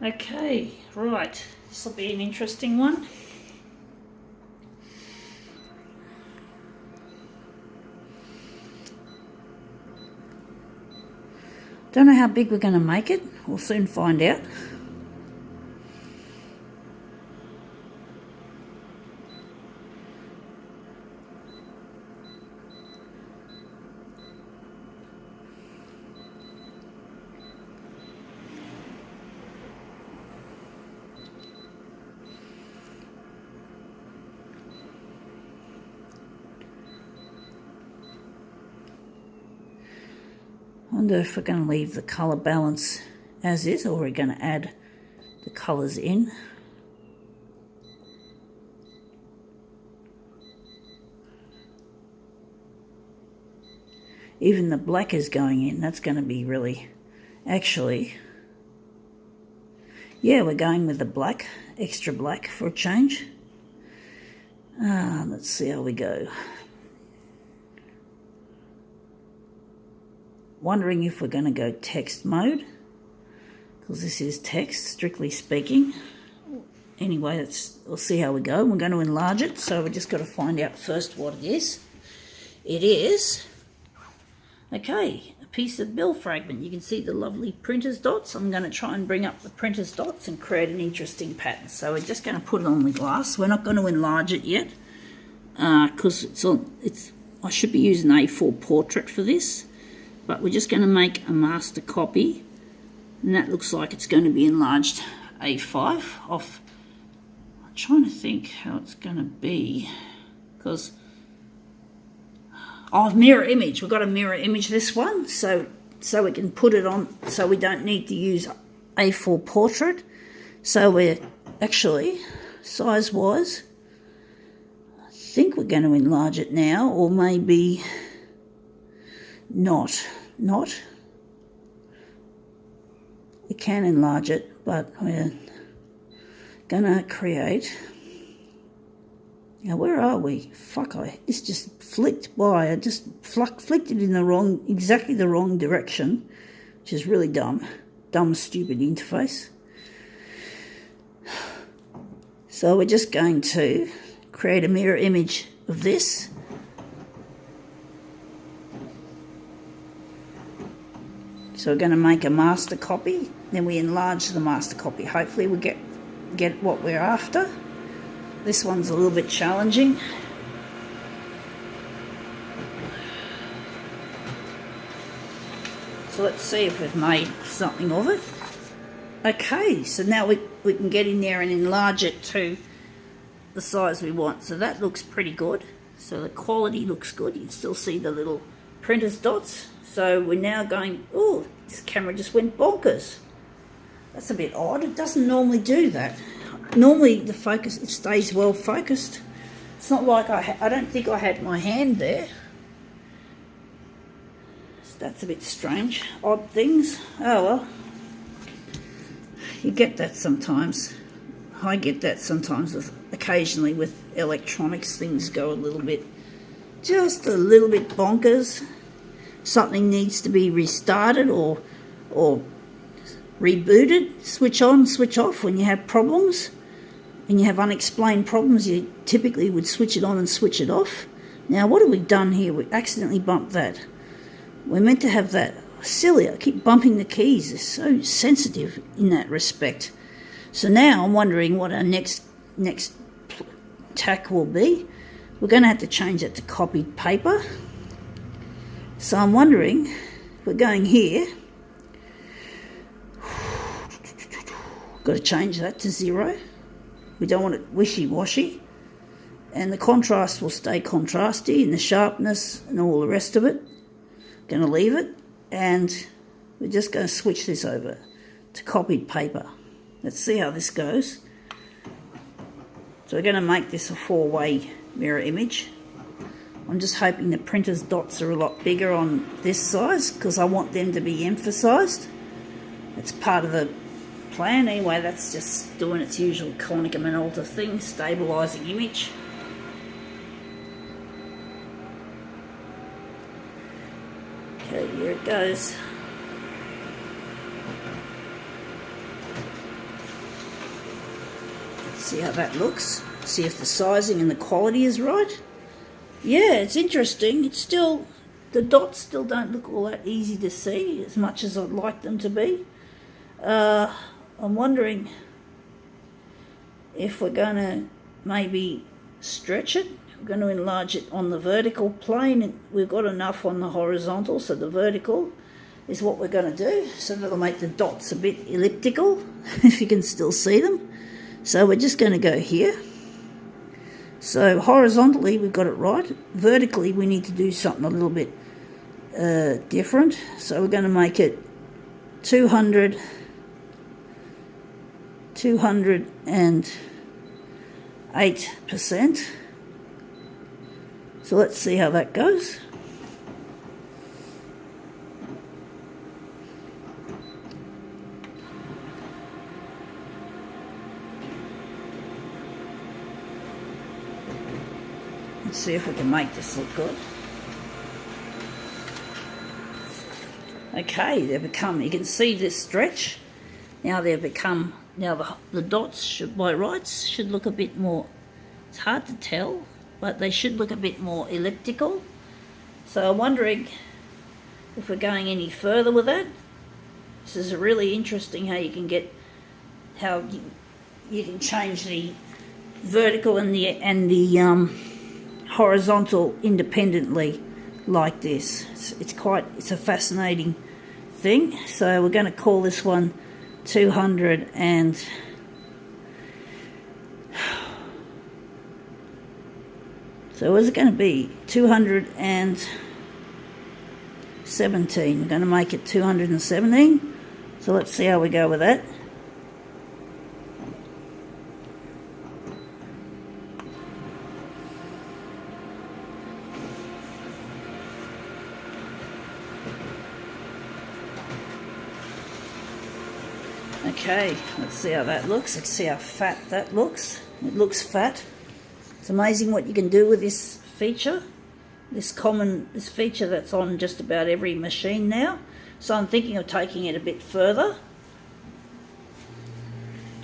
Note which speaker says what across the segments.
Speaker 1: Okay, right, this will be an interesting one. Don't know how big we're going to make it. We'll soon find out. I wonder if we're going to leave the colour balance as is, or we're going to add the colours in. Even the black is going in. That's going to be really, actually, yeah, we're going with the black, extra black for a change. Let's see how we go. Wondering if we're going to go text mode, because this is text, strictly speaking. Anyway, we'll see how we go. We're going to enlarge it, so we've just got to find out first what it is. It is, okay, a piece of bill fragment. You can see the lovely printer's dots. I'm going to try and bring up the printer's dots and create an interesting pattern. So we're just going to put it on the glass. We're not going to enlarge it yet, because I should be using A4 portrait for this. But we're just going to make a master copy, and that looks like it's going to be enlarged A5 off. I'm trying to think how it's going to be, because mirror image. We've got to mirror image this one, so we can put it on, so we don't need to use A4 portrait. So we're actually, size-wise, I think we're going to enlarge it now, or maybe not. We can enlarge it, but we're gonna create. Now, where are we? Fuck! This just flicked by. I just flicked it in exactly the wrong direction, which is really dumb, stupid interface. So we're just going to create a mirror image of this. So we're going to make a master copy, then we enlarge the master copy. Hopefully we get what we're after. This one's a little bit challenging. So let's see if we've made something of it. Okay, so now we can get in there and enlarge it to the size we want. So that looks pretty good. So the quality looks good. You can still see the little printer's dots. So we're now going, oh, this camera just went bonkers. That's a bit odd. It doesn't normally do that. Normally the focus, it stays well focused. It's not like I don't think I had my hand there. So that's a bit strange. Odd things. Oh well. You get that sometimes. I get that sometimes occasionally with electronics. Things go just a little bit bonkers. Something needs to be restarted or rebooted, switch on, switch off when you have problems. When you have unexplained problems, you typically would switch it on and switch it off. Now, what have we done here? We accidentally bumped that. We're meant to have that. Silly, I keep bumping the keys. They're so sensitive in that respect. So now I'm wondering what our next tack will be. We're going to have to change that to copied paper. So I'm wondering, if we're going here, got to change that to 0. We don't want it wishy-washy. And the contrast will stay contrasty, and the sharpness and all the rest of it. Going to leave it, and we're just going to switch this over to copied paper. Let's see how this goes. So we're going to make this a 4-way mirror image. I'm just hoping the printer's dots are a lot bigger on this size, because I want them to be emphasised. It's part of the plan. Anyway, that's just doing its usual Konica Minolta thing, stabilising image. Okay, here it goes. See how that looks. See if the sizing and the quality is right. Yeah, it's interesting. It's still, the dots still don't look all that easy to see as much as I'd like them to be. I'm wondering if we're going to maybe stretch it. We're going to enlarge it on the vertical plane, and we've got enough on the horizontal, so the vertical is what we're going to do. So that'll make the dots a bit elliptical, if you can still see them. So we're just going to go here. So horizontally we've got it right. Vertically we need to do something a little bit different. So we're going to make it 200 and 8%. So let's see how that goes. Let's see if we can make this look good. Okay, they've become, you can see this stretch. Now they've become, now the dots should, by rights, should look a bit more, it's hard to tell, but they should look a bit more elliptical. So I'm wondering if we're going any further with that. This is really interesting how you can get, how you can change the vertical and the horizontal independently like this. It's a fascinating thing. So we're going to call this one 200 and so is it going to be 217? We're going to make it 217. So let's see how we go with that. Okay, let's see how that looks. Let's see how fat that looks. It looks fat. It's amazing what you can do with this feature. This feature that's on just about every machine now. So I'm thinking of taking it a bit further.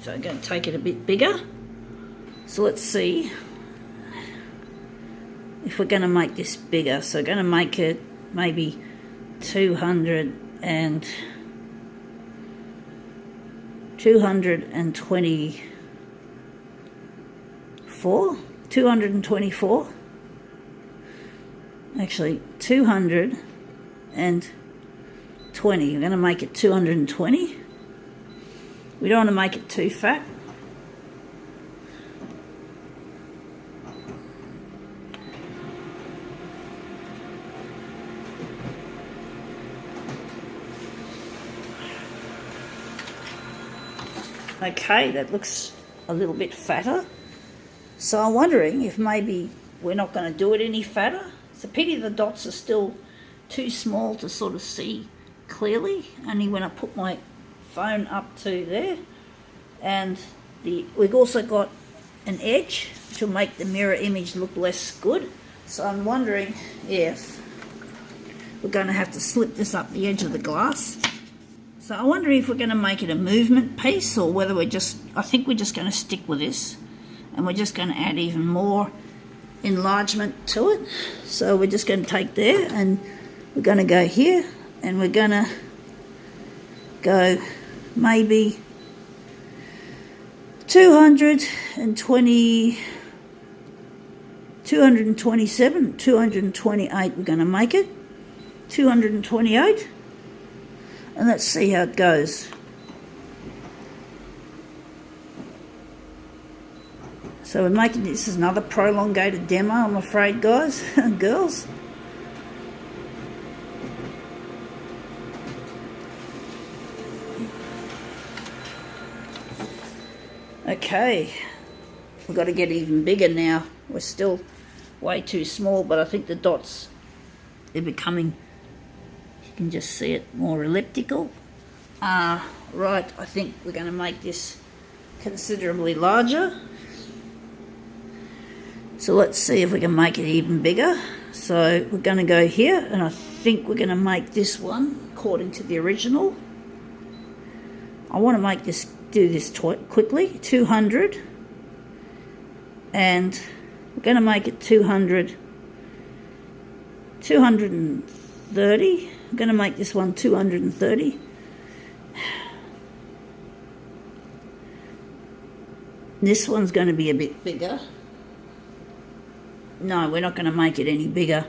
Speaker 1: So I'm going to take it a bit bigger. So let's see if we're going to make this bigger. So I'm going to make it maybe 224. Actually, 220. We're going to make it 220. We don't want to make it too fat. Okay, that looks a little bit fatter. So I'm wondering if maybe we're not going to do it any fatter. It's a pity the dots are still too small to sort of see clearly, only when I put my phone up to there. And we've also got an edge which will make the mirror image look less good. So I'm wondering if we're going to have to slip this up the edge of the glass. So I wonder if we're going to make it a movement piece, or whether I think we're just going to stick with this, and we're just going to add even more enlargement to it. So we're just going to take there, and we're going to go here, and we're going to go maybe 227, 228 we're going to make it, 228. And let's see how it goes. So we're making this is another prolongated demo, I'm afraid, guys and girls. Okay, we've got to get even bigger now. We're still way too small, but I think the dots, they're becoming, you can just see it, more elliptical. Right, I think we're going to make this considerably larger. So let's see if we can make it even bigger. So we're going to go here, and I think we're going to make this one according to the original. I want to make this, do this quickly. 200 and we're going to make it 230. I'm going to make this one 230. This one's going to be a bit bigger. No, we're not going to make it any bigger.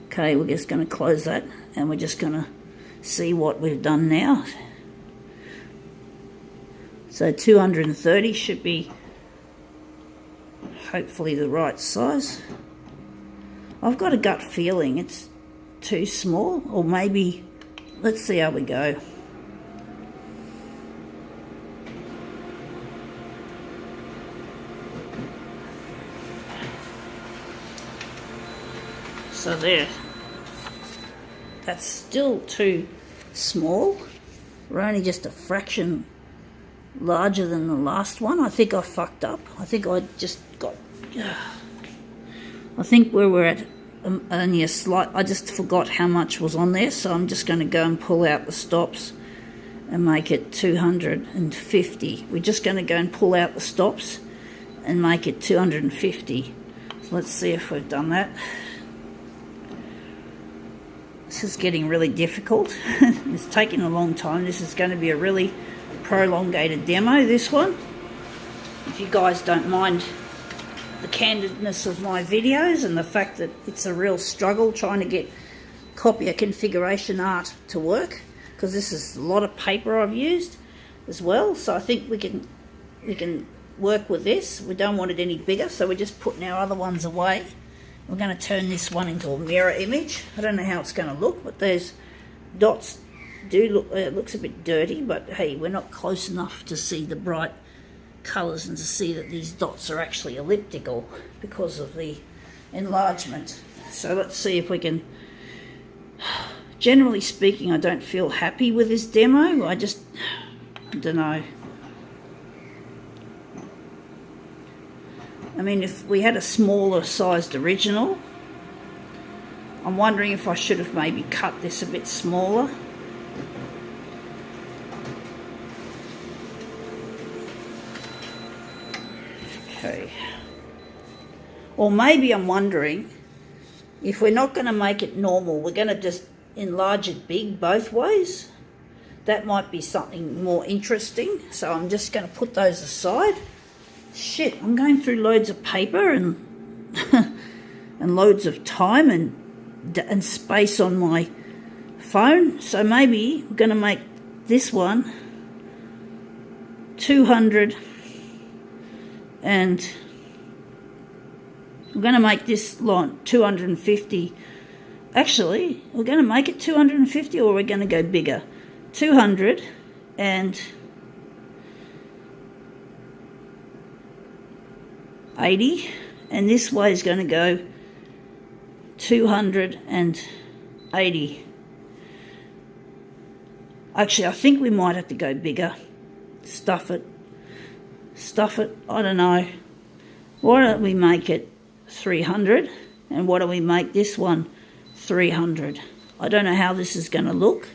Speaker 1: Okay, we're just going to close that, and we're just going to see what we've done now. So 230 should be hopefully the right size. I've got a gut feeling it's too small, or maybe, let's see how we go. So there, that's still too small. We're only just a fraction larger than the last one. I think I fucked up. I think I just got, I think where we're at only a slight, I just forgot how much was on there, so I'm just going to go and pull out the stops and make it 250. We're just going to go and pull out the stops and make it 250. So let's see if we've done that. This is getting really difficult. It's taking a long time. This is going to be a really prolongated demo, this one. If you guys don't mind the candidness of my videos and the fact that it's a real struggle trying to get copier configuration art to work, because this is a lot of paper I've used as well. So I think we can work with this. We don't want it any bigger, so we're just putting our other ones away. We're going to turn this one into a mirror image. I don't know how it's going to look, but those dots do look, it looks a bit dirty, but hey, we're not close enough to see the bright colours and to see that these dots are actually elliptical because of the enlargement. So let's see if we can, generally speaking, I don't feel happy with this demo. I don't know. I mean, if we had a smaller sized original, I'm wondering if I should have maybe cut this a bit smaller. Okay. Or maybe I'm wondering if we're not going to make it normal, we're going to just enlarge it big both ways. That might be something more interesting. So I'm just going to put those aside. Shit, I'm going through loads of paper and and loads of time and space on my phone. So maybe we're going to make this one 200, and we're going to make this line 250. Actually, we're going to make it 250, or we're going to go bigger. 200 and 80, and this way is going to go 280. Actually, I think we might have to go bigger. Stuff it, I don't know. Why don't we make it 300, and why don't we make this one 300? I don't know how this is going to look,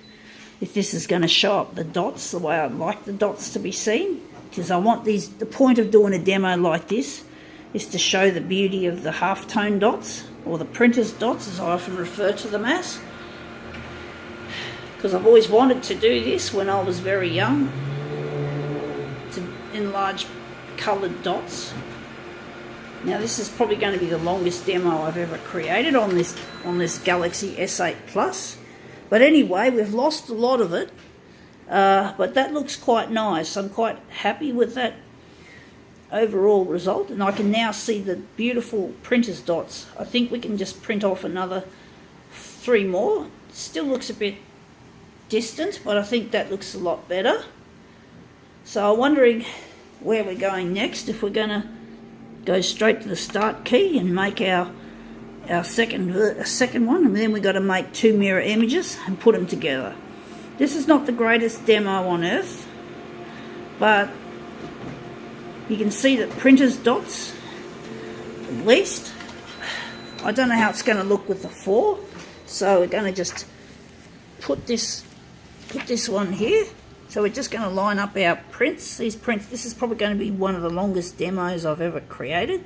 Speaker 1: if this is going to show up the dots the way I'd like the dots to be seen, because I want these, the point of doing a demo like this is to show the beauty of the half-tone dots, or the printer's dots as I often refer to them as, because I've always wanted to do this when I was very young, to enlarge coloured dots. Now this is probably going to be the longest demo I've ever created on this Galaxy S8 Plus, but anyway, we've lost a lot of it, but that looks quite nice. I'm quite happy with that overall result, and I can now see the beautiful printer's dots. I think we can just print off another 3 more. Still looks a bit distant, but I think that looks a lot better. So I'm wondering where we're going next, if we're going to go straight to the start key and make our second one, and then we've got to make 2 mirror images and put them together. This is not the greatest demo on earth, but you can see that printer's dots, at least. I don't know how it's going to look with the 4, so we're going to just put this one here. So we're just going to line up our prints. These prints, this is probably going to be one of the longest demos I've ever created.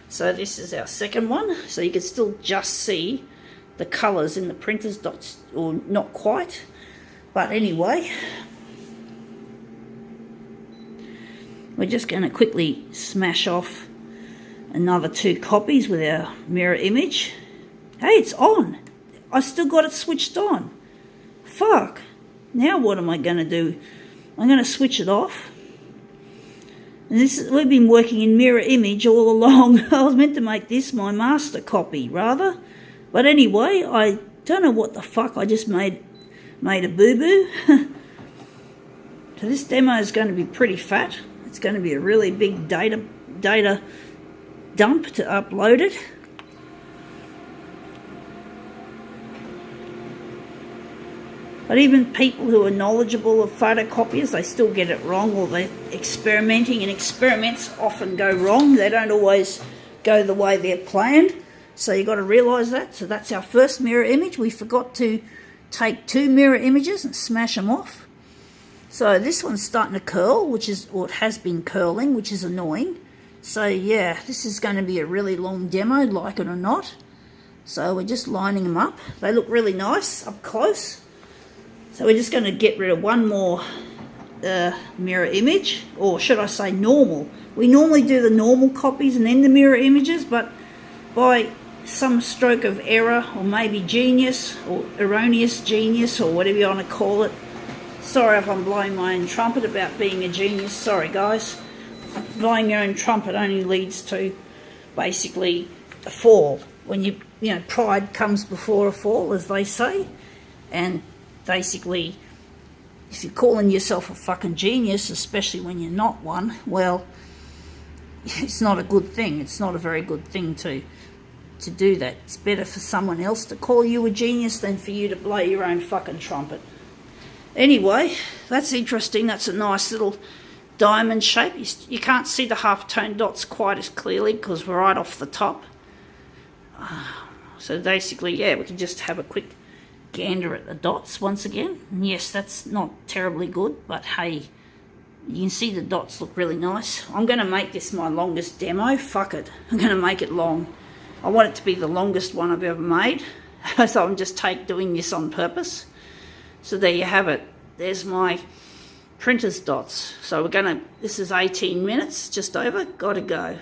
Speaker 1: So this is our second one. So you can still just see the colours in the printer's dots, or not quite. But anyway, we're just going to quickly smash off another 2 copies with our mirror image. Hey, it's on. I still got it switched on. Fuck. Now what am I going to do? I'm going to switch it off. And we've been working in mirror image all along. I was meant to make this my master copy, rather. But anyway, I don't know what the fuck. I just made a boo-boo. So this demo is going to be pretty fat. It's going to be a really big data dump to upload it. But even people who are knowledgeable of photocopiers, they still get it wrong, or they're experimenting, and experiments often go wrong. They don't always go the way they're planned. So you've got to realise that. So that's our first mirror image. We forgot to take 2 mirror images and smash them off. So this one's starting to curl, or it has been curling, which is annoying. So yeah, this is going to be a really long demo, like it or not. So we're just lining them up. They look really nice up close. So we're just going to get rid of one more mirror image, or should I say normal. We normally do the normal copies and then the mirror images, but by some stroke of error, or maybe genius, or erroneous genius, or whatever you want to call it. Sorry if I'm blowing my own trumpet about being a genius. Sorry guys. Blowing your own trumpet only leads to basically a fall. When you know, pride comes before a fall, as they say. And basically, if you're calling yourself a fucking genius, especially when you're not one, well, it's not a good thing. It's not a very good thing to do that. It's better for someone else to call you a genius than for you to blow your own fucking trumpet. Anyway, that's interesting. That's a nice little diamond shape. You can't see the half-tone dots quite as clearly because we're right off the top. So basically, yeah, we can just have a quick gander at the dots once again. And yes, that's not terribly good, but hey, you can see the dots look really nice. I'm going to make this my longest demo. Fuck it. I'm going to make it long. I want it to be the longest one I've ever made. So I'm just doing this on purpose. So there you have it. There's my printer's dots. So this is 18 minutes, just over. Gotta go.